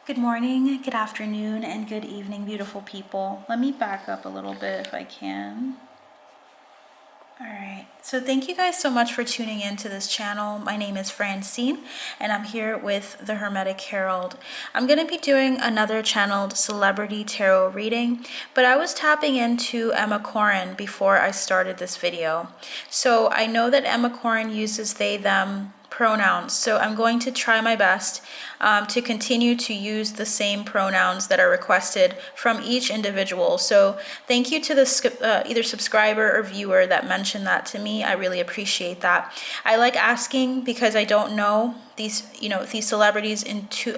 Good morning, good afternoon, and good evening, beautiful people. Let me back up a little bit if I can. All right, so thank you guys so much for tuning in to this channel. My name is Francine, and I'm here with the Hermetic Herald. I'm going to be doing another channeled celebrity tarot reading, but I was tapping into Emma Corrin before I started this video. So I know that Emma Corrin uses they, them pronouns, so I'm going to try my best to continue to use the same pronouns that are requested from each individual. So thank you to the either subscriber or viewer that mentioned that to me. I really appreciate that. I like asking because I don't know these celebrities into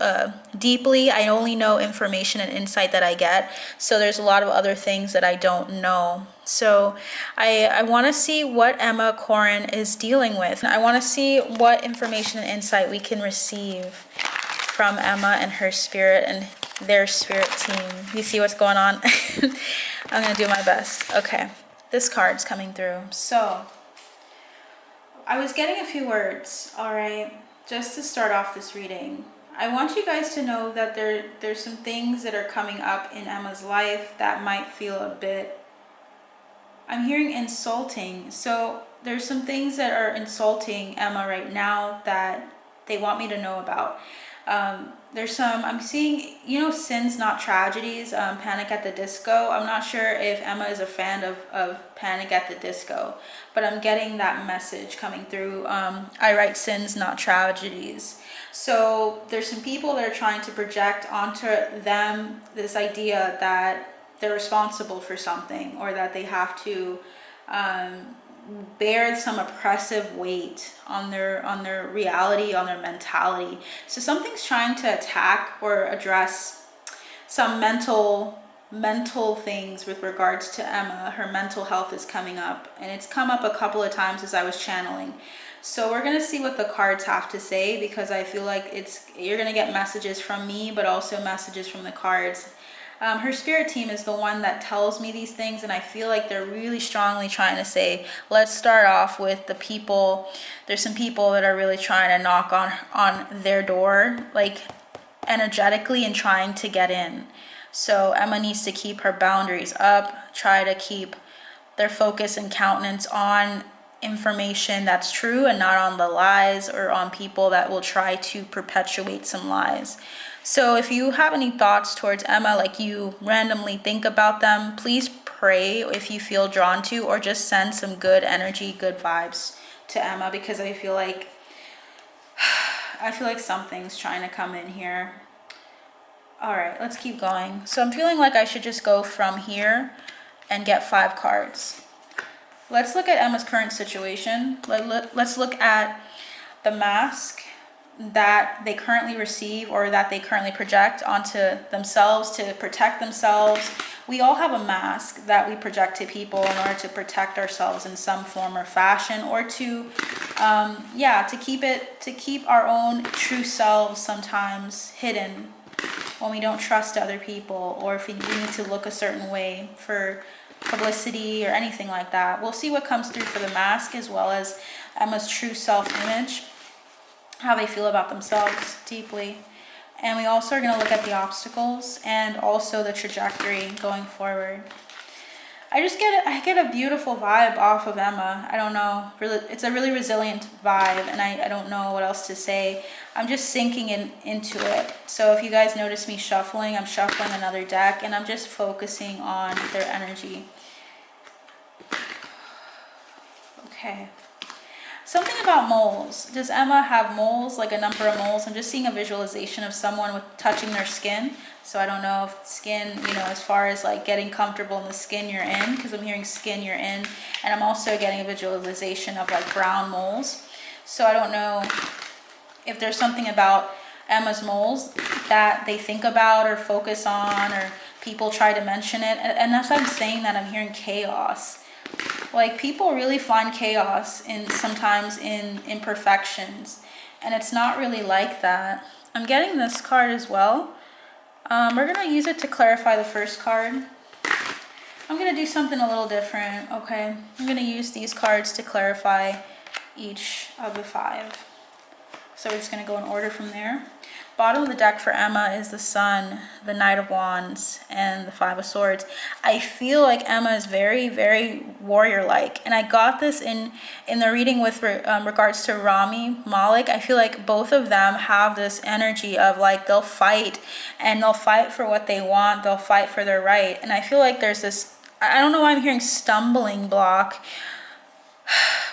deeply. I only know information and insight that I get, so there's a lot of other things that I don't know. So I want to see what Emma Corrin is dealing with. I want to see what information and insight we can receive from Emma and her spirit and their spirit team. You see what's going on? I'm going to do my best. Okay, this card's coming through. So I was getting a few words, all right, just to start off this reading. I want you guys to know that there's some things that are coming up in Emma's life that might feel a bit, I'm hearing insulting. So there's some things that are insulting Emma right now that they want me to know about. There's some, I'm seeing, Sins Not Tragedies, Panic at the Disco. I'm not sure if Emma is a fan of Panic at the Disco, but I'm getting that message coming through. I write Sins Not Tragedies. So there's some people that are trying to project onto them this idea that they're responsible for something, or that they have to bear some oppressive weight on their reality, on their mentality. So something's trying to attack or address some mental things with regards to Emma. Her mental health is coming up, and it's come up a couple of times as I was channeling. So we're going to see what the cards have to say, because I feel like you're going to get messages from me, but also messages from the cards. Her spirit team is the one that tells me these things, and I feel like they're really strongly trying to say, let's start off with the people. There's some people that are really trying to knock on their door, like energetically, and trying to get in. So Emma needs to keep her boundaries up, try to keep their focus and countenance on information that's true and not on the lies or on people that will try to perpetuate some lies. So if you have any thoughts towards Emma, like you randomly think about them, please pray if you feel drawn to, or just send some good energy, good vibes to Emma, because I feel like something's trying to come in here. All right, let's keep going. So I'm feeling like I should just go from here and get 5 cards. Let's look at Emma's current situation. Let's look at the mask that they currently receive, or that they currently project onto themselves to protect themselves. We all have a mask that we project to people in order to protect ourselves in some form or fashion, or to keep our own true selves sometimes hidden when we don't trust other people, or if we need to look a certain way for publicity or anything like that. We'll see what comes through for the mask, as well as Emma's true self-image, how they feel about themselves deeply. And we also are going to look at the obstacles and also the trajectory going forward. I get a beautiful vibe off of Emma. I don't know, it's a really resilient vibe, and I don't know what else to say. I'm just sinking into it. So if you guys notice me shuffling, I'm shuffling another deck, and I'm just focusing on their energy. Okay. Something about moles. Does Emma have moles, like a number of moles? I'm just seeing a visualization of someone with touching their skin. So I don't know if skin, as far as like getting comfortable in the skin you're in, because I'm hearing skin you're in. And I'm also getting a visualization of like brown moles. So I don't know if there's something about Emma's moles that they think about or focus on, or people try to mention it. And that's why I'm saying that I'm hearing chaos. Like, people really find chaos sometimes in imperfections, and it's not really like that. I'm getting this card as well. We're going to use it to clarify the first card. I'm going to do something a little different, okay? I'm going to use these cards to clarify each of the 5. So we're just going to go in order from there. Bottom of the deck for Emma is the Sun, the Knight of Wands, and the Five of Swords. I feel like Emma is very, very warrior-like, and I got this in the reading with regards to Rami Malek. I feel like both of them have this energy of like they'll fight, and they'll fight for what they want. They'll fight for their right, and I feel like there's this. I don't know why I'm hearing stumbling block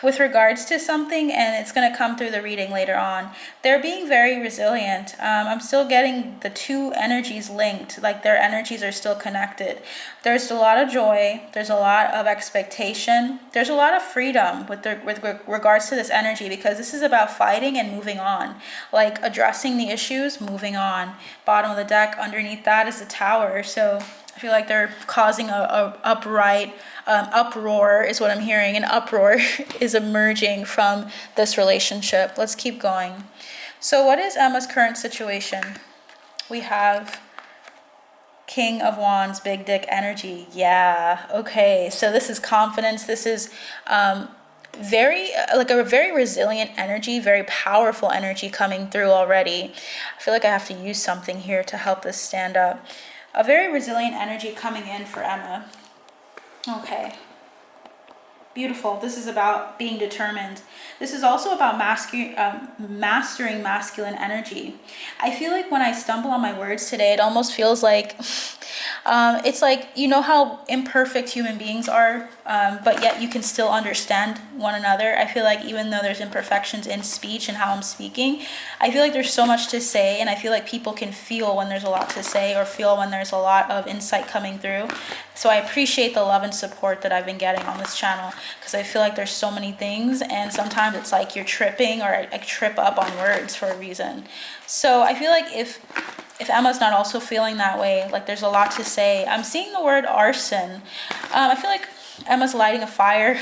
with regards to something, and it's going to come through the reading later on. They're being very resilient. I'm still getting the two energies linked, like their energies are still connected. There's a lot of joy, there's a lot of expectation, there's a lot of freedom with regards to this energy, because this is about fighting and moving on, like addressing the issues, moving on. Bottom of the deck, underneath that is the Tower. So I feel like they're causing a uproar is what I'm hearing. An uproar is emerging from this relationship. Let's keep going. So what is Emma's current situation? We have King of Wands, big dick energy. Yeah, okay. So this is confidence. This is very like a very resilient energy, very powerful energy coming through already. I feel like I have to use something here to help this stand up. A very resilient energy coming in for Emma. Okay. Beautiful. This is about being determined. This is also about mastering masculine energy. I feel like when I stumble on my words today, it almost feels like it's like, you know how imperfect human beings are, but yet you can still understand one another. I feel like even though there's imperfections in speech and how I'm speaking, I feel like there's so much to say, and I feel like people can feel when there's a lot to say, or feel when there's a lot of insight coming through. So I appreciate the love and support that I've been getting on this channel, because I feel like there's so many things, and sometimes it's like you're tripping, or I trip up on words for a reason. So I feel like if Emma's not also feeling that way, like there's a lot to say. I'm seeing the word arson. I feel like Emma's lighting a fire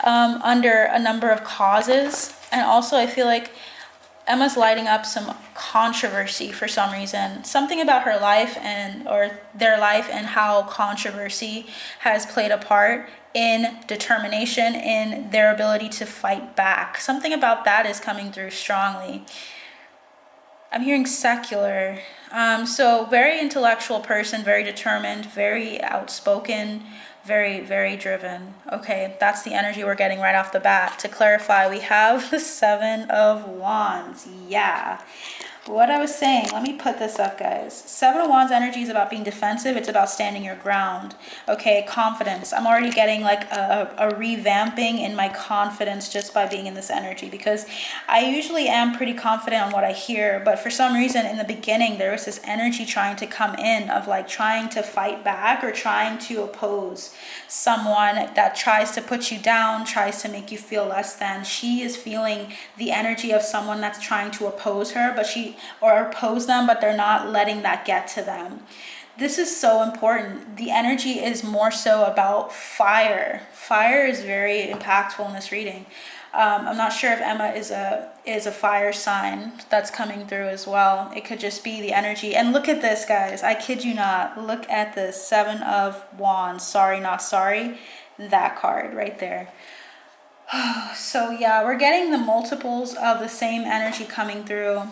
under a number of causes, and also I feel like Emma's lighting up some controversy for some reason. Something about her life or their life, and how controversy has played a part in determination, in their ability to fight back. Something about that is coming through strongly. I'm hearing secular. So very intellectual person, very determined, very outspoken, very, very driven. Okay, that's the energy we're getting right off the bat. To clarify, we have the Seven of Wands. Yeah. What I was saying, let me put this up, guys. Seven of Wands energy is about being defensive. It's about standing your ground. Okay, confidence. I'm already getting like a revamping in my confidence just by being in this energy, because I usually am pretty confident on what I hear, but for some reason in the beginning there was this energy trying to come in of like trying to fight back or trying to oppose someone that tries to put you down, tries to make you feel less than. She is feeling the energy of someone that's trying to oppose her, or oppose them, but they're not letting that get to them. This is so important. The energy is more so about fire. Fire is very impactful in this reading. I'm not sure if Emma is a fire sign that's coming through as well. It could just be the energy. And look at this, guys. I kid you not. Look at this. Seven of Wands. Sorry, not sorry. That card right there. So yeah, we're getting the multiples of the same energy coming through.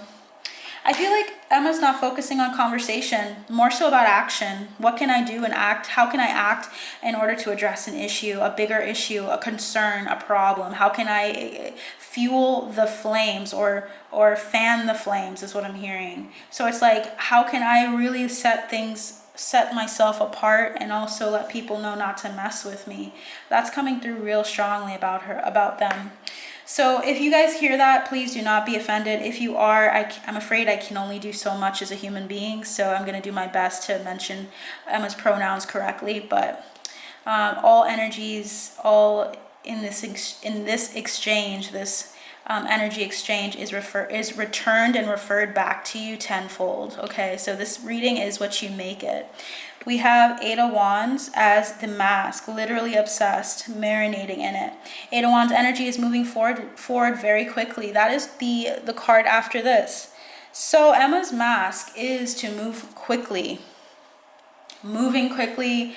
I feel like Emma's not focusing on conversation, more so about action. What can I do and act? How can I act in order to address an issue, a bigger issue, a concern, a problem? How can I fuel the flames or fan the flames is what I'm hearing. So it's like, how can I really set myself apart and also let people know not to mess with me? That's coming through real strongly about them. So if you guys hear that, please do not be offended. If you are, I'm afraid I can only do so much as a human being, so I'm going to do my best to mention Emma's pronouns correctly. But all energies, all in this exchange, this energy exchange is returned and referred back to you tenfold. Okay, so this reading is what you make it. We have Eight of Wands as the mask, literally obsessed, marinating in it. Eight of Wands energy is moving forward very quickly. That is the card after this. So Emma's mask is to move quickly. moving quickly,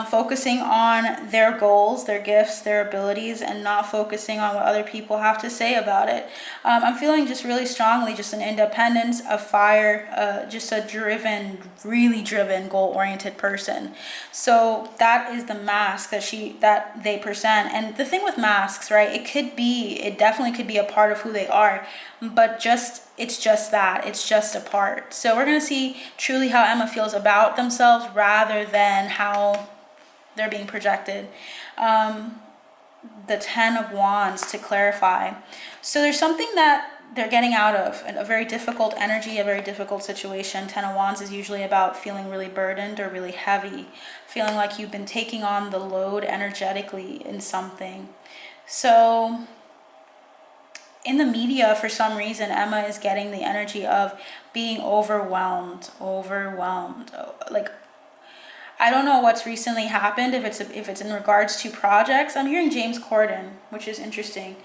focusing on their goals, their gifts, their abilities, and not focusing on what other people have to say about it. I'm feeling just really strongly just an independence, a fire, just a driven, really driven, goal-oriented person. So that is the mask that they present. And the thing with masks, right, it definitely could be a part of who they are, but it's just that, it's just a part. So we're going to see truly how Emma feels about themselves rather than how they're being projected. The 10 of Wands to clarify. So there's something that they're getting out of, a very difficult energy, a very difficult situation. 10 of Wands is usually about feeling really burdened or really heavy, feeling like you've been taking on the load energetically in something. So in the media, for some reason, Emma is getting the energy of being overwhelmed. Like, I don't know what's recently happened, if it's in regards to projects. I'm hearing James Corden, which is interesting.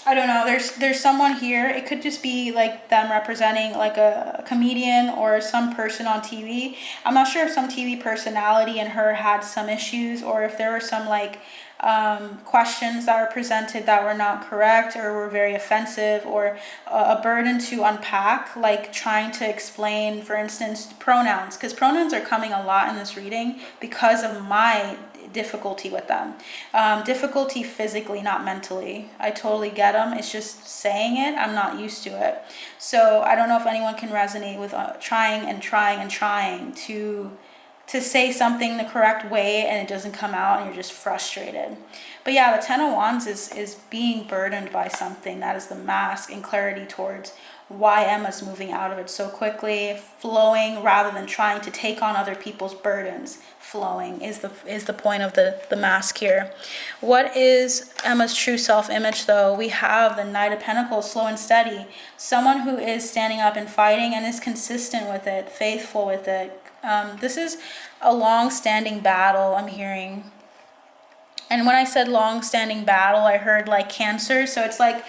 I don't know, there's someone here. It could just be like them representing like a comedian or some person on TV. I'm not sure if some TV personality and her had some issues, or if there were some like questions that were presented that were not correct or were very offensive, or a burden to unpack, like trying to explain, for instance, pronouns, because pronouns are coming a lot in this reading because of my difficulty with them. Difficulty physically, not mentally. I totally get them. It's just saying it, I'm not used to it. So I don't know if anyone can resonate with trying to say something the correct way, and it doesn't come out and you're just frustrated. But yeah, the 10 of Wands is being burdened by something. That is the mask and clarity towards why Emma's moving out of it so quickly, flowing rather than trying to take on other people's burdens. Flowing is the point of the mask here. What is Emma's true self-image though? We have the Knight of Pentacles, slow and steady. Someone who is standing up and fighting and is consistent with it, faithful with it. This is a long-standing battle, I'm hearing. And when I said long-standing battle, I heard like Cancer. So it's like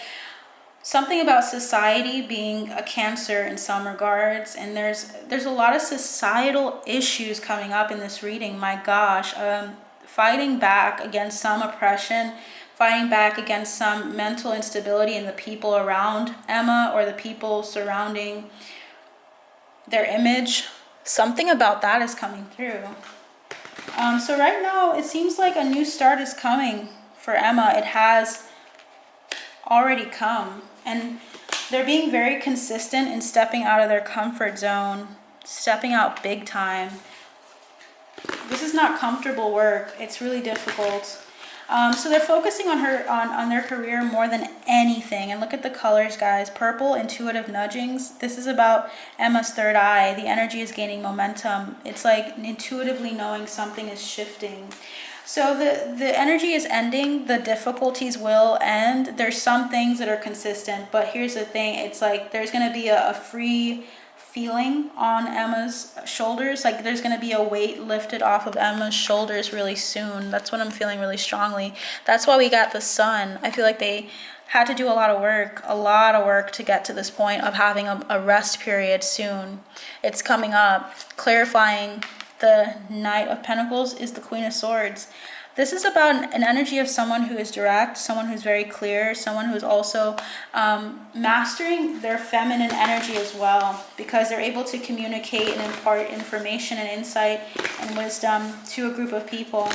something about society being a Cancer in some regards. And there's a lot of societal issues coming up in this reading. My gosh, fighting back against some oppression, fighting back against some mental instability in the people around Emma or the people surrounding their image. Something about that is coming through. So right now, it seems like a new start is coming for Emma. It has already come. And they're being very consistent in stepping out of their comfort zone, stepping out big time. This is not comfortable work. It's really difficult. So they're focusing on their career more than anything. And look at the colors, guys. Purple, intuitive nudgings. This is about Emma's third eye. The energy is gaining momentum. It's like intuitively knowing something is shifting. So the energy is ending. The difficulties will end. There's some things that are consistent. But here's the thing. It's like there's going to be a free feeling on Emma's shoulders. Like there's going to be a weight lifted off of Emma's shoulders really soon. That's what I'm feeling really strongly. That's why we got the Sun. I feel like they had to do a lot of work to get to this point of having a rest period soon. It's coming up. Clarifying, the Knight of Pentacles is the Queen of Swords. This is about an energy of someone who is direct, someone who's very clear, someone who's also mastering their feminine energy as well, because they're able to communicate and impart information and insight and wisdom to a group of people.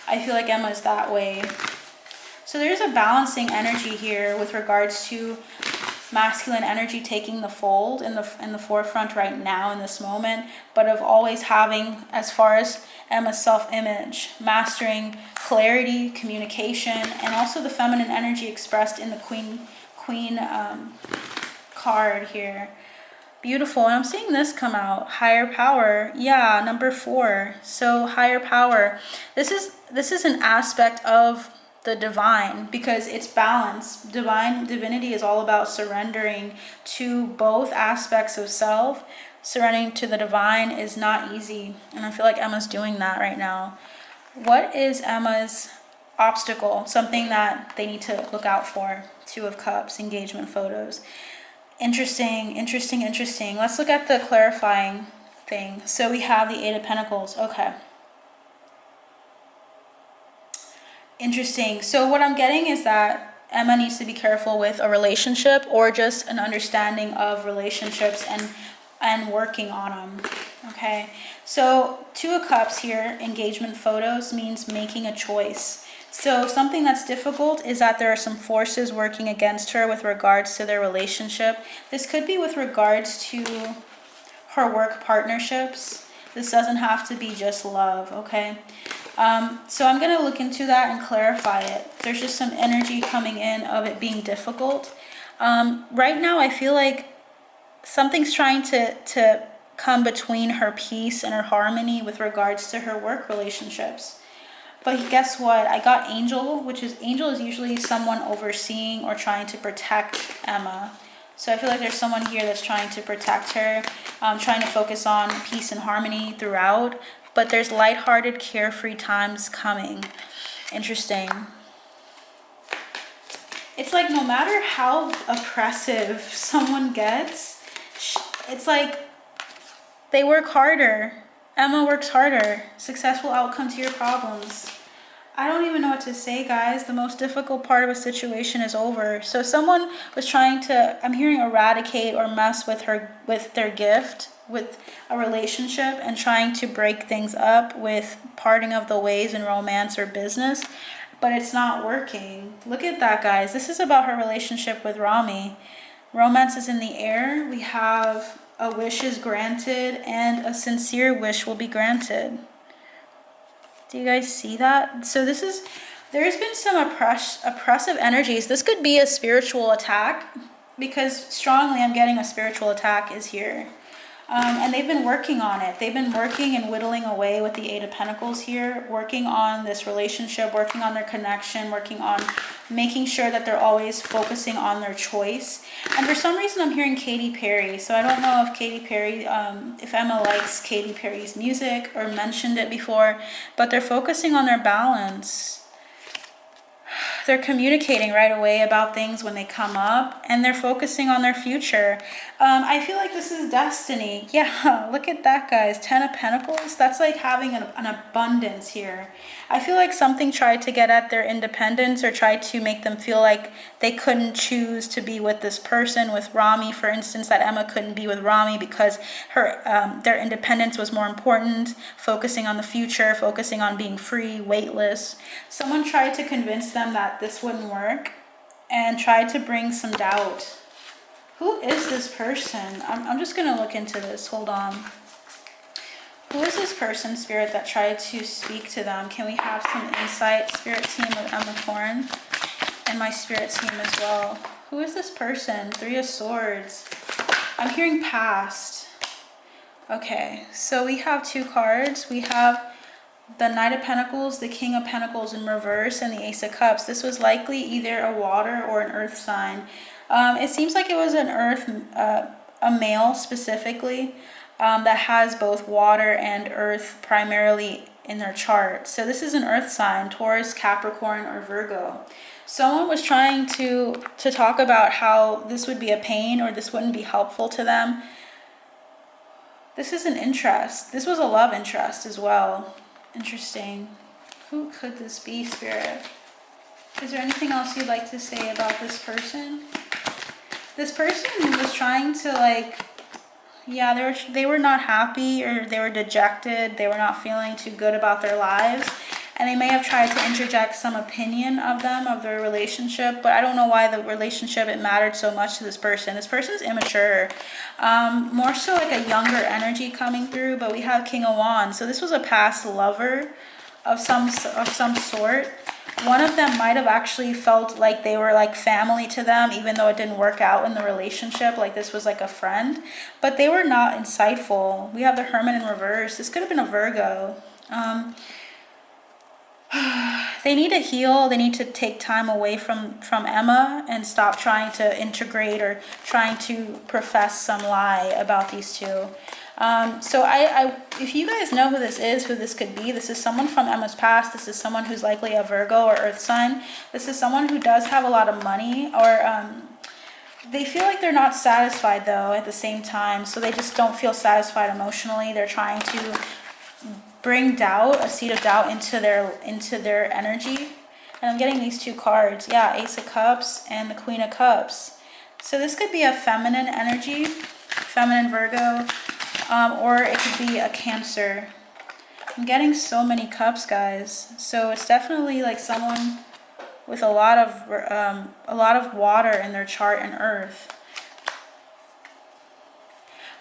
I feel like Emma is that way. So there's a balancing energy here with regards to masculine energy taking the fold in the forefront right now in this moment, but of always having, as far as Emma's self-image, mastering clarity, communication, and also the feminine energy expressed in the queen card here. Beautiful. And I'm seeing this come out, higher power. Yeah, number 4. So higher power. This is an aspect of the divine, because it's balance. Divinity is all about surrendering to both aspects of self. Surrendering to the divine is not easy, and I feel like Emma's doing that right now. What is Emma's obstacle? Something that they need to look out for. 2 of Cups, engagement photos. Interesting. Let's look at the clarifying thing. So we have the Eight of Pentacles. Okay. Interesting. So what I'm getting is that Emma needs to be careful with a relationship or just an understanding of relationships and working on them. Okay. So Two of Cups here, engagement photos, means making a choice. So something that's difficult is that there are some forces working against her with regards to their relationship. This could be with regards to her work partnerships. This doesn't have to be just love, okay? So I'm going to look into that and clarify it. There's just some energy coming in of it being difficult. Right now, I feel like something's trying to come between her peace and her harmony with regards to her work relationships. But guess what? I got Angel, which is Angel is usually someone overseeing or trying to protect Emma. So I feel like there's someone here that's trying to protect her, trying to focus on peace and harmony throughout. But there's lighthearted, carefree times coming. Interesting. It's like no matter how oppressive someone gets, it's like they work harder. Emma works harder. Successful outcome to your problems. I don't even know what to say, guys. The most difficult part of a situation is over. So someone was trying to, I'm hearing eradicate or mess with their gift, with a relationship, and trying to break things up with parting of the ways in romance or business, but it's not working. Look at that, guys. This is about her relationship with Rami. Romance is in the air. We have a wish is granted and a sincere wish will be granted. Do you guys see that? So there's been some oppressive energies. This could be a spiritual attack, because strongly I'm getting a spiritual attack is here. And they've been working on it. They've been working and whittling away with the Eight of Pentacles here, working on this relationship, working on their connection, working on making sure that they're always focusing on their choice. And for some reason, I'm hearing Katy Perry. So I don't know if Katy Perry, if Emma likes Katy Perry's music or mentioned it before, but they're focusing on their balance. They're communicating right away about things when they come up, and they're focusing on their future. I feel like this is destiny. Yeah, look at that, guys. 10 of Pentacles. That's like having an abundance here. I feel like something tried to get at their independence or tried to make them feel like they couldn't choose to be with this person, with Rami, for instance, that Emma couldn't be with Rami because their independence was more important, focusing on the future, focusing on being free, weightless. Someone tried to convince them that this wouldn't work and tried to bring some doubt. Who is this person? I'm just going to look into this. Hold on. Who is this person, Spirit, that tried to speak to them? Can we have some insight, Spirit team of Emma Corrin and my Spirit team as well? Who is this person? Three of Swords. I'm hearing past. Okay, so we have two cards. We have the Knight of Pentacles, the King of Pentacles in reverse, and the Ace of Cups. This was likely either a water or an earth sign. It seems like it was an earth, a male specifically, that has both water and earth primarily in their chart. So this is an earth sign, Taurus, Capricorn, or Virgo. Someone was trying to talk about how this would be a pain or this wouldn't be helpful to them. This is an interest. This was a love interest as well. Interesting. Who could this be, Spirit? Is there anything else you'd like to say about this person? This person was trying to, like, yeah, they were not happy, or they were dejected. They were not feeling too good about their lives. And they may have tried to interject some opinion of them, of their relationship. But I don't know why the relationship, it mattered so much to this person. This person's immature. More so like a younger energy coming through. But we have King of Wands. So this was a past lover of some sort. One of them might have actually felt like they were like family to them, even though it didn't work out in the relationship. Like this was like a friend. But they were not insightful. We have the Hermit in reverse. This could have been a Virgo. They need to heal. They need to take time away from Emma and stop trying to integrate or trying to profess some lie about these two. So if you guys know who this could be, this is someone from Emma's past. This is someone who's likely a Virgo or Earth sign. This is someone who does have a lot of money, or They feel like they're not satisfied though at the same time. So they just don't feel satisfied emotionally. They're trying to bring doubt, a seed of doubt into their energy. And I'm getting these 2 cards. Yeah, Ace of Cups and the Queen of Cups. So this could be a feminine energy, feminine Virgo, or it could be a Cancer. I'm getting so many cups, guys. So it's definitely like someone with a lot of water in their chart and earth.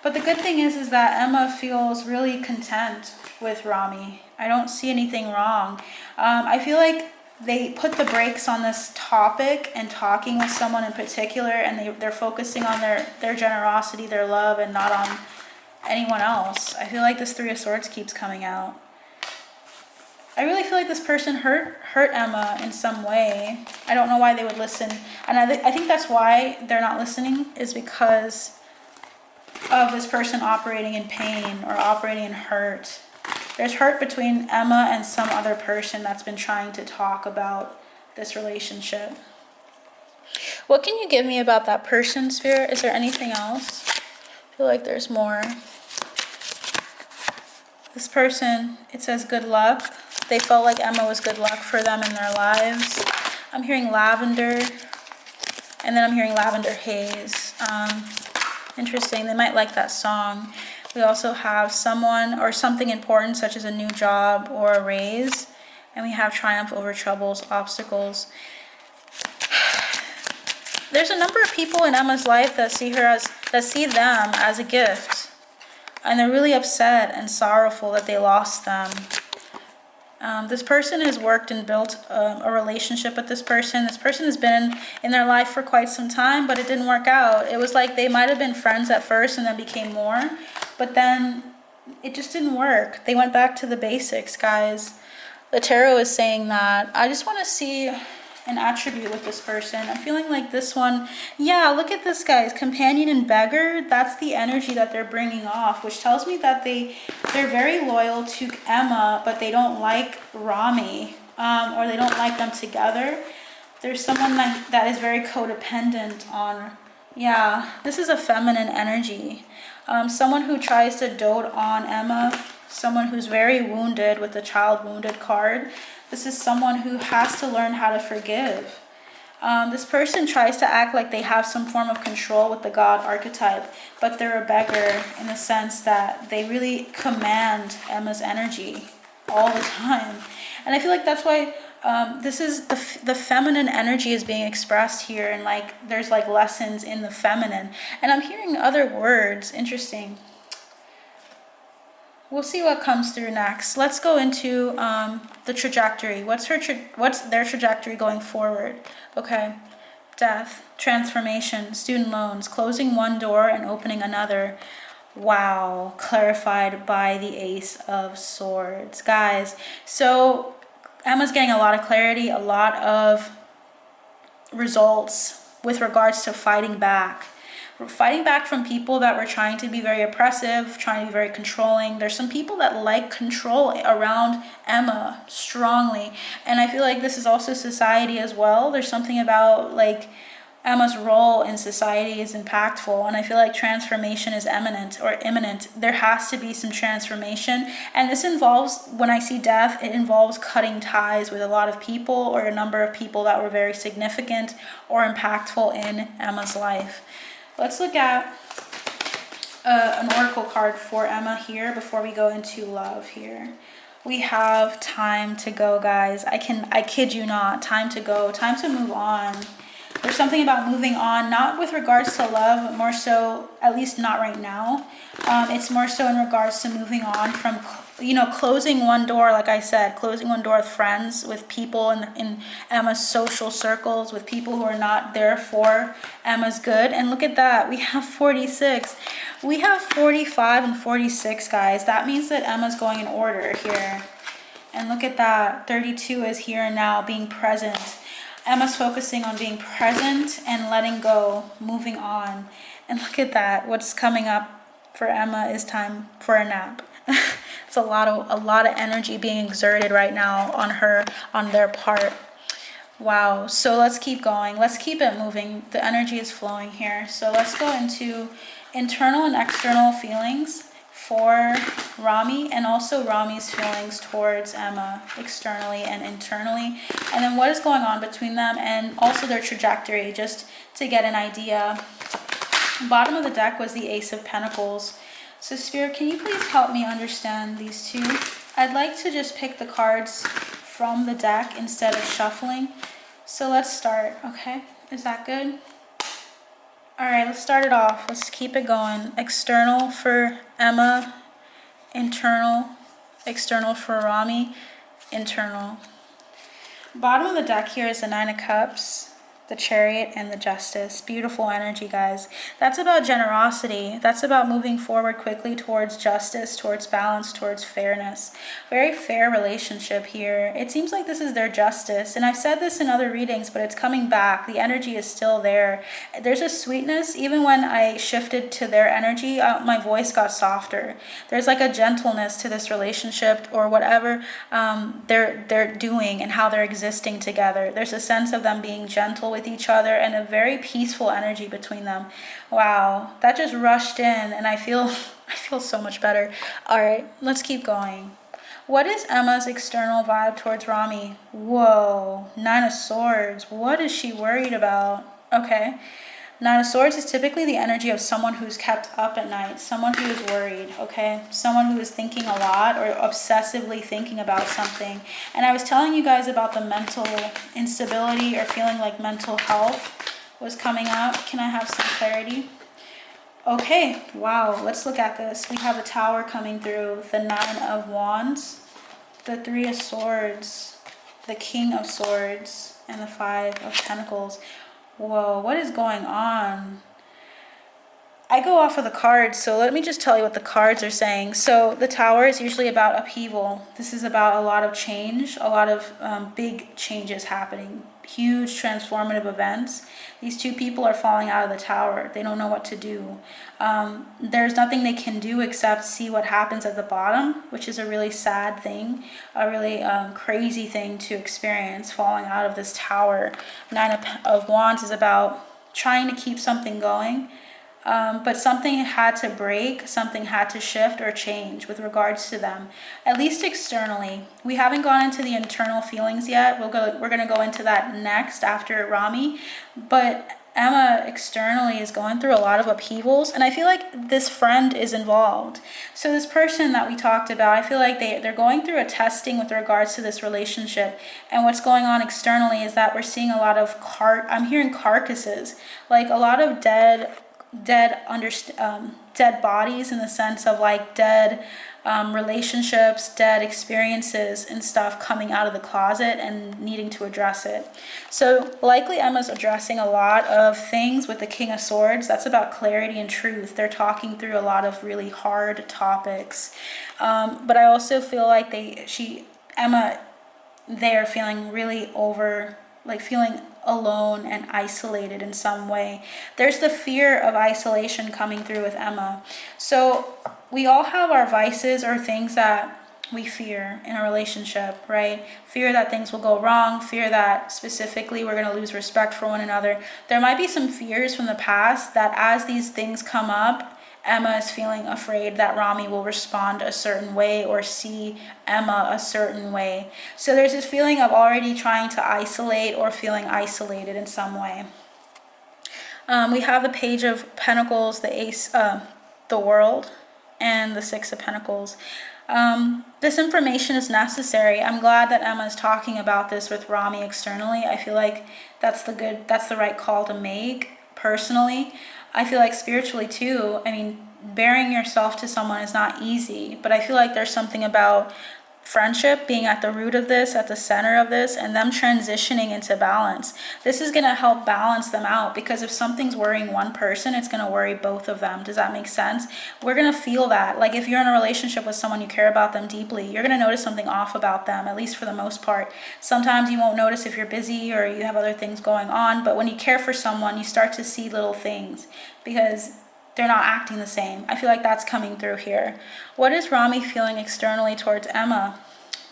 But the good thing is that Emma feels really content with Rami. I don't see anything wrong. I feel like they put the brakes on this topic and talking with someone in particular, and they're focusing on their generosity, their love, and not on anyone else. I feel like this 3 of Swords keeps coming out. I really feel like this person hurt Emma in some way. I don't know why they would listen. And I think that's why they're not listening, is because of this person operating in pain or operating in hurt. There's hurt between Emma and some other person that's been trying to talk about this relationship. What can you give me about that person, Spirit? Is there anything else? I feel like there's more. This person, it says good luck. They felt like Emma was good luck for them in their lives. I'm hearing lavender, and then I'm hearing lavender haze. Interesting, they might like that song. We also have someone or something important, such as a new job or a raise. And we have triumph over troubles, obstacles. There's a number of people in Emma's life that see them as a gift. And they're really upset and sorrowful that they lost them. This person has worked and built a relationship with this person. This person has been in their life for quite some time, but it didn't work out. It was like they might have been friends at first and then became more, but then it just didn't work. They went back to the basics, guys. The tarot is saying that. I just want to see an attribute with this person. I'm feeling like this one, yeah, look at this, guys, companion and beggar. That's the energy that they're bringing off, which tells me that they're very loyal to Emma, but they don't like Rami, or they don't like them together. There's someone that is very codependent on, yeah, this is a feminine energy. Someone who tries to dote on Emma, someone who's very wounded with the child wounded card. This is someone who has to learn how to forgive. This person tries to act like they have some form of control with the God archetype, but they're a beggar in the sense that they really command Emma's energy all the time. And I feel like that's why this is the feminine energy is being expressed here, and like there's like lessons in the feminine. And I'm hearing other words. Interesting. We'll see what comes through next. Let's go into the trajectory. What's their trajectory going forward? Okay. Death, transformation, student loans, closing one door and opening another. Wow. Clarified by the Ace of Swords. Guys, so Emma's getting a lot of clarity, a lot of results with regards to fighting back. We're fighting back from people that were trying to be very oppressive, trying to be very controlling. There's some people that like control around Emma strongly. And I feel like this is also society as well. There's something about like Emma's role in society is impactful. And I feel like transformation is imminent. There has to be some transformation. And this involves, when I see death, it involves cutting ties with a lot of people or a number of people that were very significant or impactful in Emma's life. Let's look at an oracle card for Emma here before we go into love here. We have time to go, guys. I kid you not, time to go, time to move on. There's something about moving on, not with regards to love, but more so, at least not right now. It's more so in regards to moving on from, closing one door, like I said, closing one door with friends, with people in Emma's social circles, with people who are not there for Emma's good. And look at that, we have 46. We have 45 and 46, guys. That means that Emma's going in order here. And look at that, 32 is here and now, being present. Emma's focusing on being present and letting go, moving on. And look at that, what's coming up for Emma is time for a nap. It's a lot of energy being exerted right now on their part. Wow. So let's keep going. Let's keep it moving. The energy is flowing here. So let's go into internal and external feelings for Rami, and also Rami's feelings towards Emma externally and internally. And then what is going on between them, and also their trajectory, just to get an idea. Bottom of the deck was the Ace of Pentacles. So Spirit, can you please help me understand these two? I'd like to just pick the cards from the deck instead of shuffling. So let's start, okay? Is that good? All right, let's start it off. Let's keep it going. External for Emma, internal. External for Rami, internal. Bottom of the deck here is the Nine of Cups, the Chariot, and the Justice. Beautiful energy, guys. That's about generosity. That's about moving forward quickly towards justice, towards balance, towards fairness. Very fair relationship here. It seems like this is their justice. And I've said this in other readings, but it's coming back. The energy is still there. There's a sweetness. Even when I shifted to their energy, my voice got softer. There's like a gentleness to this relationship, or whatever they're doing and how they're existing together. There's a sense of them being gentle with each other, and a very peaceful energy between them. Wow, that just rushed in, and I feel so much better. All right, let's keep going. What is Emma's external vibe towards Rami? Whoa, Nine of Swords. What is she worried about? Okay. Nine of Swords is typically the energy of someone who's kept up at night, someone who is worried, okay? Someone who is thinking a lot or obsessively thinking about something. And I was telling you guys about the mental instability or feeling like mental health was coming up. Can I have some clarity? Okay, wow, let's look at this. We have a Tower coming through, the Nine of Wands, the Three of Swords, the King of Swords, and the Five of Pentacles. Whoa, what is going on? I go off of the cards, so let me just tell you what the cards are saying. So the Tower is usually about upheaval. This is about a lot of change, a lot of big changes happening, huge transformative events. These two people are falling out of the Tower. They don't know what to do. There's nothing they can do except see what happens at the bottom, which is a really sad thing, a really crazy thing to experience, falling out of this Tower. Nine of Wands is about trying to keep something going. But something had to break, something had to shift or change with regards to them, at least externally. We haven't gone into the internal feelings yet. We're going to go into that next after Rami. But Emma externally is going through a lot of upheavals, and I feel like this friend is involved. So this person that we talked about, I feel like they're going through a testing with regards to this relationship. And what's going on externally is that we're seeing a lot of I'm hearing carcasses, like a lot of dead bodies, in the sense of like dead relationships, dead experiences and stuff coming out of the closet and needing to address it. So likely Emma's addressing a lot of things with the King of Swords. That's about clarity and truth. They're talking through a lot of really hard topics. But I also feel like they're feeling really feeling alone and isolated in some way. There's the fear of isolation coming through with Emma. So we all have our vices or things that we fear in a relationship, right? Fear that things will go wrong, fear that specifically we're going to lose respect for one another. There might be some fears from the past that as these things come up, Emma is feeling afraid that Rami will respond a certain way or see Emma a certain way. So there's this feeling of already trying to isolate or feeling isolated in some way. We have the Page of Pentacles, the Ace, the World, and the Six of Pentacles. This information is necessary. I'm glad that Emma is talking about this with Rami externally. I feel like that's the right call to make personally. I feel like spiritually too, I mean, bearing yourself to someone is not easy, but I feel like there's something about friendship being at the root of this, at the center of this, and them transitioning into balance. This is going to help balance them out, because if something's worrying one person, it's going to worry both of them. Does that make sense? We're going to feel that. Like if you're in a relationship with someone, you care about them deeply, you're going to notice something off about them, at least for the most part. Sometimes you won't notice if you're busy or you have other things going on, but when you care for someone, you start to see little things because they're not acting the same. I feel like that's coming through here. What is Rami feeling externally towards Emma?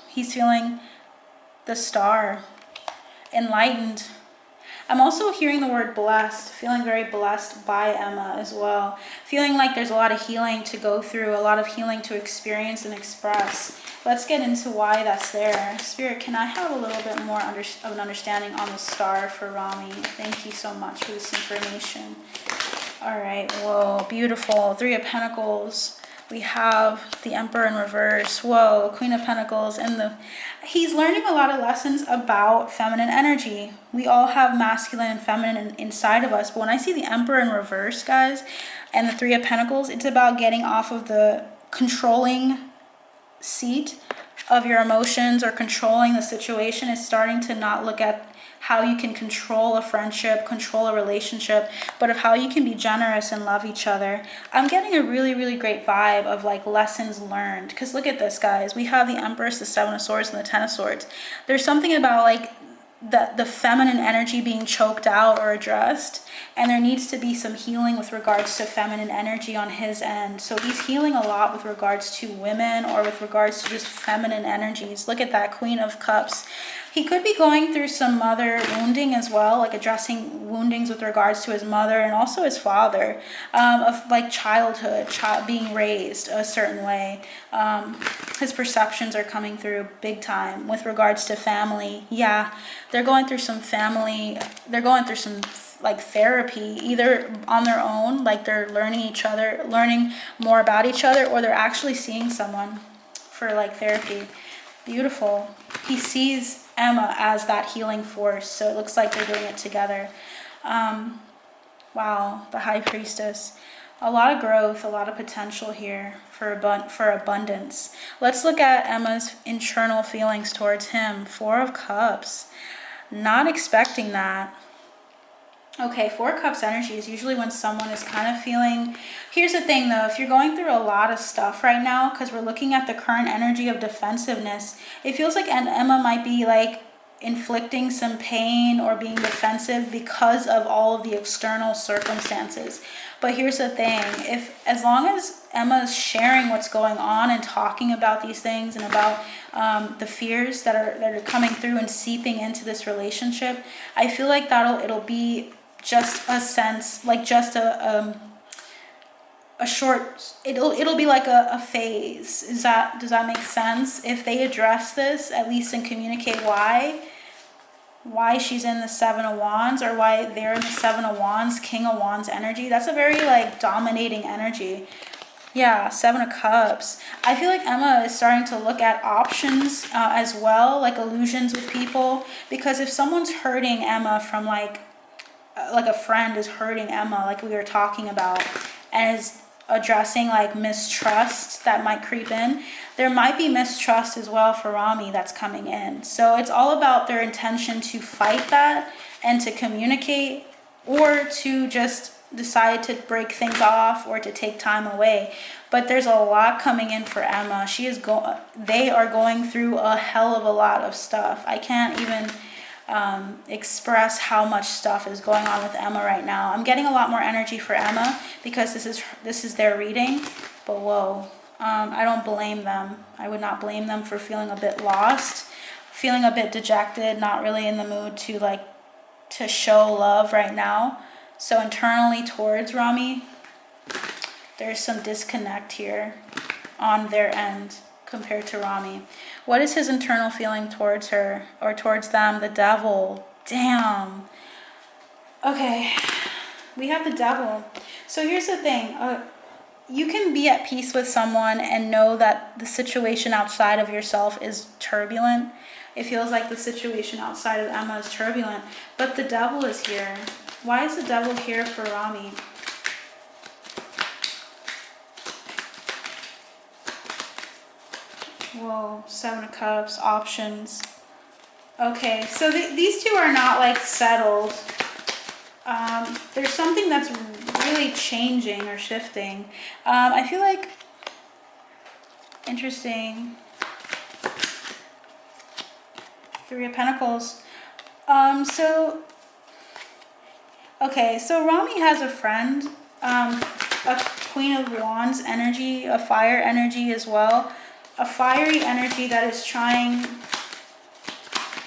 He's feeling the Star. enlightened. I'm also hearing the word blessed, feeling very blessed by Emma as well. Feeling like there's a lot of healing to go through, a lot of healing to experience and express. Let's get into why that's there. Spirit, can I have a little bit more of an understanding on the star for Rami? Thank you so much for this information. All right, whoa, beautiful. 3 of Pentacles. We have the Emperor in reverse. Whoa, Queen of Pentacles. And he's learning a lot of lessons about feminine energy. We all have masculine and feminine inside of us. But when I see the Emperor in reverse, guys, and the 3 of Pentacles, it's about getting off of the controlling seat of your emotions or controlling the situation. Is starting to not look at how you can control a friendship, control a relationship, but of how you can be generous and love each other. I'm getting a really, really great vibe of like lessons learned. Because look at this, guys. We have the Empress, the 7 of Swords, and the 10 of Swords. There's something about like the feminine energy being choked out or addressed, and there needs to be some healing with regards to feminine energy on his end. So he's healing a lot with regards to women or with regards to just feminine energies. Look at that Queen of Cups. He could be going through some mother wounding as well, like addressing woundings with regards to his mother and also his father, of like childhood, being raised a certain way. His perceptions are coming through big time with regards to family. Yeah, they're going through some family, they're going through some like therapy, either on their own, like they're learning each other, learning more about each other, or they're actually seeing someone for like therapy. Beautiful. He sees Emma as that healing force, so it looks like they're doing it together. Wow, the High Priestess. A lot of growth, a lot of potential here for abundance. Let's look at Emma's internal feelings towards him. 4 of Cups. Not expecting that. Okay, 4 of Cups energy is usually when someone is kind of feeling... Here's the thing though, if you're going through a lot of stuff right now, because we're looking at the current energy of defensiveness, it feels like Emma might be like inflicting some pain or being defensive because of all of the external circumstances. But here's the thing, as long as Emma is sharing what's going on and talking about these things and about the fears that are coming through and seeping into this relationship, I feel like it'll be just a sense, like just a short, it'll be like a phase. Does that make sense? If they address this at least and communicate why she's in the 7 of Wands, or why they're in the 7 of Wands, King of Wands energy. That's a very like dominating energy. Yeah, 7 of Cups. I feel like Emma is starting to look at options as well, like illusions with people. Because if someone's hurting Emma from like a friend is hurting Emma, like we were talking about, and is addressing like mistrust that might creep in, there might be mistrust as well for Rami that's coming in. So it's all about their intention to fight that and to communicate, or to just decide to break things off or to take time away. But there's a lot coming in for Emma. They are going through a hell of a lot of stuff. I can't even express how much stuff is going on with Emma right now. I'm getting a lot more energy for Emma because this is their reading. But whoa, I don't blame them. I would not blame them for feeling a bit lost, feeling a bit dejected, not really in the mood to show love right now. So internally towards Rami, there's some disconnect here on their end compared to Rami. What is his internal feeling towards her or towards them? The Devil. Damn. Okay, we have the Devil. So here's the thing. You can be at peace with someone and know that the situation outside of yourself is turbulent. It feels like the situation outside of Emma is turbulent, but the Devil is here. Why is the Devil here for Rami? Whoa, 7 of Cups, options. Okay, so these two are not like settled. There's something that's really changing or shifting. I feel like, interesting. 3 of Pentacles. Okay, so Rami has a friend, a Queen of Wands energy, a fire energy as well. A fiery energy that is trying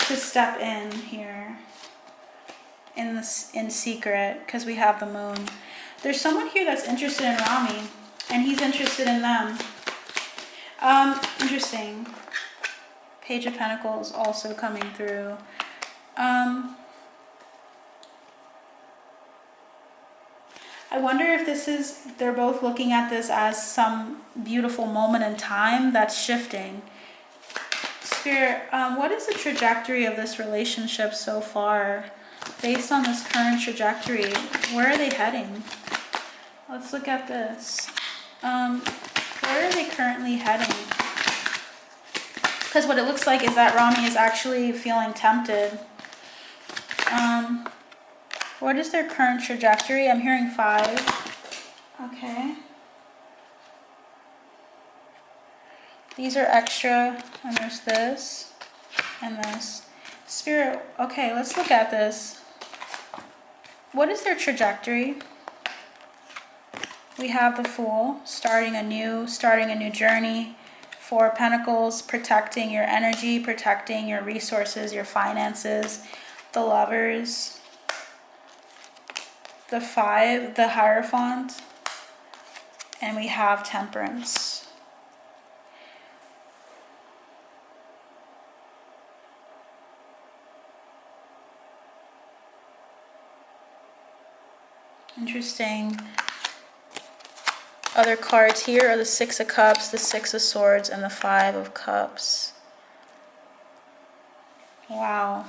to step in here in secret, because we have the moon. There's someone here that's interested in Rami, and he's interested in them. Interesting. Page of Pentacles also coming through. I wonder if this is, they're both looking at this as some beautiful moment in time that's shifting. Spirit, what is the trajectory of this relationship so far? Based on this current trajectory, where are they heading? Let's look at this. Where are they currently heading? Because what it looks like is that Rami is actually feeling tempted. What is their current trajectory? I'm hearing 5. Okay. These are extra, and there's this, and this. Spirit, okay, let's look at this. What is their trajectory? We have the Fool, starting a new journey. 4 of Pentacles, protecting your energy, protecting your resources, your finances. The Lovers. The 5, the Hierophant. And we have Temperance. Interesting. Other cards here are the 6 of Cups, the 6 of Swords, and the 5 of Cups. Wow.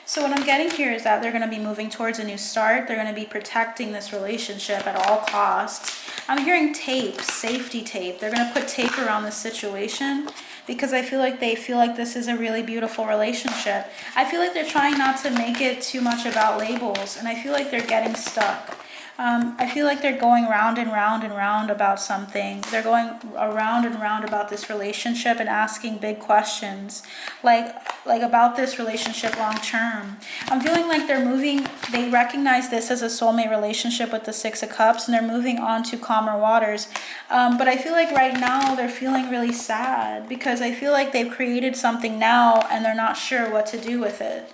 So what I'm getting here is that they're going to be moving towards a new start. They're going to be protecting this relationship at all costs. I'm hearing tape, safety tape. They're going to put tape around this situation because I feel like they feel like this is a really beautiful relationship. I feel like they're trying not to make it too much about labels, and I feel like they're getting stuck. I feel like they're going round and round and round about something. They're going around and round about this relationship and asking big questions, like about this relationship long term. I'm feeling like they're moving, they recognize this as a soulmate relationship with the 6 of Cups, and they're moving on to calmer waters. But I feel like right now they're feeling really sad because I feel like they've created something now and they're not sure what to do with it.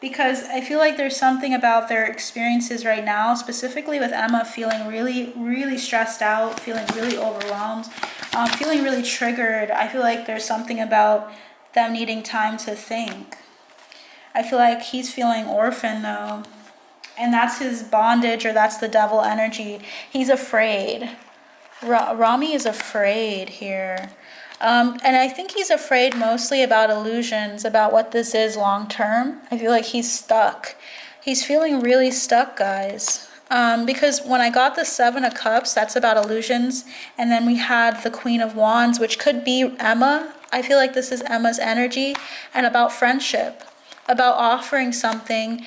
Because I feel like there's something about their experiences right now, specifically with Emma feeling really, really stressed out, feeling really overwhelmed, feeling really triggered. I feel like there's something about them needing time to think. I feel like he's feeling orphaned though. And that's his bondage, or that's the devil energy. He's afraid. Rami is afraid here. And I think he's afraid mostly about illusions, about what this is long term. I feel like he's stuck. He's feeling really stuck, guys. Because when I got the 7 of Cups, that's about illusions. And then we had the Queen of Wands, which could be Emma. I feel like this is Emma's energy. And about friendship, about offering something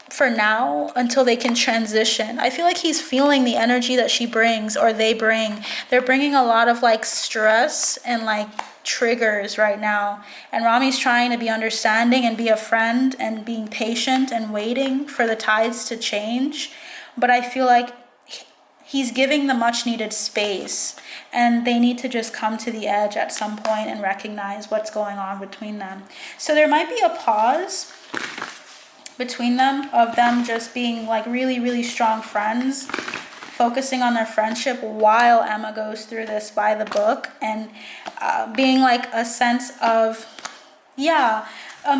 for now until they can transition. I feel like he's feeling the energy that she brings, or they bring. They're bringing a lot of like stress and like triggers right now. And Rami's trying to be understanding and be a friend and being patient and waiting for the tides to change. But I feel like he's giving the much needed space, and they need to just come to the edge at some point and recognize what's going on between them. So there might be a pause between them, of them just being like really, really strong friends, focusing on their friendship while Emma goes through this by the book, and being like a sense of,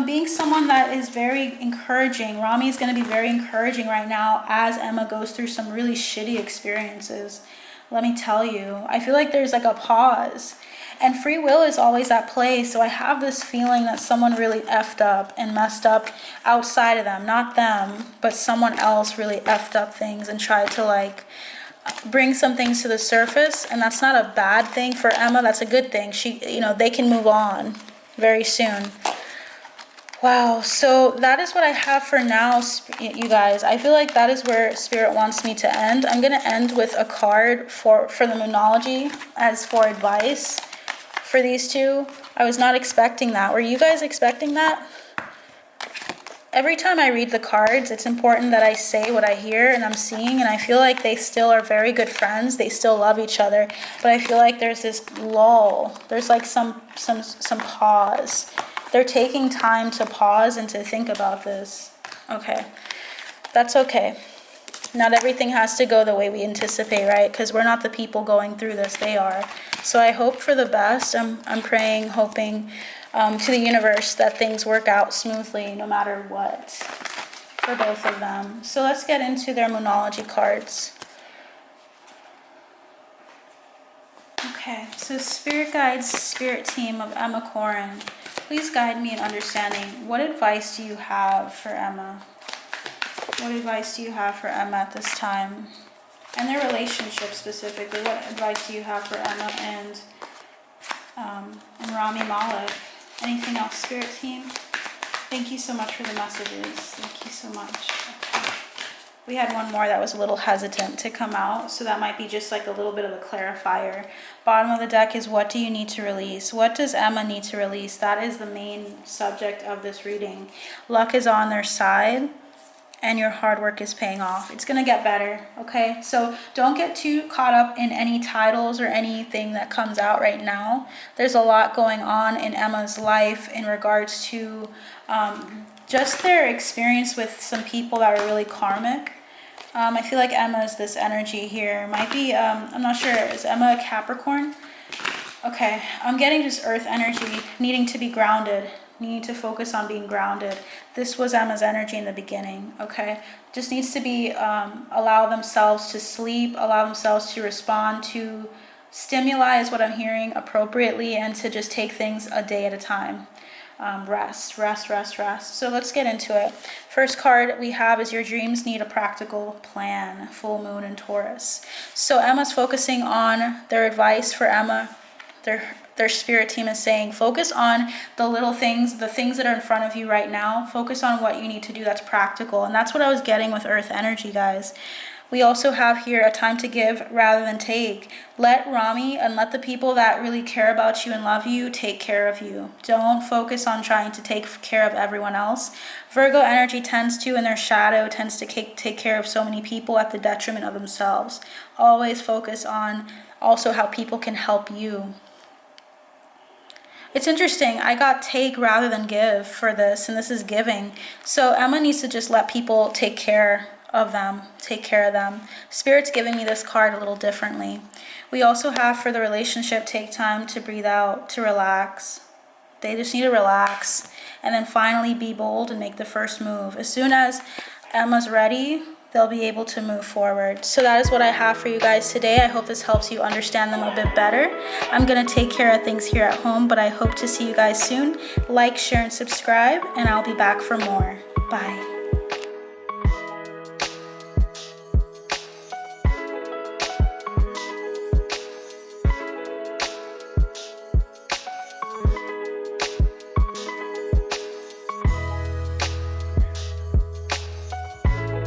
being someone that is very encouraging. Rami is going to be very encouraging right now as Emma goes through some really shitty experiences. Let me tell you, I feel like there's like a pause. And free will is always at play. So I have this feeling that someone really effed up and messed up outside of them. Not them, but someone else really effed up things and tried to like bring some things to the surface. And that's not a bad thing for Emma. That's a good thing. They can move on very soon. Wow, so that is what I have for now, you guys. I feel like that is where Spirit wants me to end. I'm going to end with a card for the Moonology as for advice for these two. I was not expecting that. Were you guys expecting that? Every time I read the cards, it's important that I say what I hear and I'm seeing, and I feel like they still are very good friends. They still love each other, but I feel like there's this lull. There's like some pause. They're taking time to pause and to think about this. Okay, that's okay. Not everything has to go the way we anticipate, right? Because we're not the people going through this, they are. So I hope for the best. I'm praying, hoping to the universe that things work out smoothly no matter what for both of them. So let's get into their Moonology cards. Okay, so Spirit Guides, Spirit Team of Emma Corrin, please guide me in understanding, what advice do you have for Emma? What advice do you have for Emma at this time? And their relationship specifically, what advice do you have for Emma and Rami Malek? Anything else, Spirit Team? Thank you so much for the messages. Thank you so much. Okay. We had one more that was a little hesitant to come out, so that might be just like a little bit of a clarifier. Bottom of the deck is, what do you need to release? What does Emma need to release? That is the main subject of this reading. Luck is on their side, and your hard work is paying off. It's going to get better, okay? So don't get too caught up in any titles or anything that comes out right now. There's a lot going on in Emma's life in regards to just their experience with some people that are really karmic. I feel like Emma is this energy here. Might be, I'm not sure, is Emma a Capricorn? Okay, I'm getting just earth energy, needing to be grounded, needing to focus on being grounded. This was Emma's energy in the beginning, okay? Just needs to be, allow themselves to sleep, allow themselves to respond to stimuli is what I'm hearing appropriately, and to just take things a day at a time. Rest. So let's get into it. First card we have is, your dreams need a practical plan. Full moon in Taurus. So Emma's focusing on their advice for Emma. Their spirit team is saying, focus on the little things, the things that are in front of you right now. Focus on what you need to do that's practical. And that's what I was getting with earth energy, guys. We also have here a time to give rather than take. Let Rami and let the people that really care about you and love you take care of you. Don't focus on trying to take care of everyone else. Virgo energy tends to, in their shadow, tends to take care of so many people at the detriment of themselves. Always focus on also how people can help you. It's interesting, I got take rather than give for this, and this is giving. So Emma needs to just let people take care of them, take care of them. Spirit's giving me this card a little differently. We also have for the relationship, take time to breathe out, to relax. They just need to relax. And then finally be bold and make the first move. As soon as Emma's ready, they'll be able to move forward. So that is what I have for you guys today. I hope this helps you understand them a bit better. I'm gonna take care of things here at home, but I hope to see you guys soon. Like, share, and subscribe, and I'll be back for more. Bye.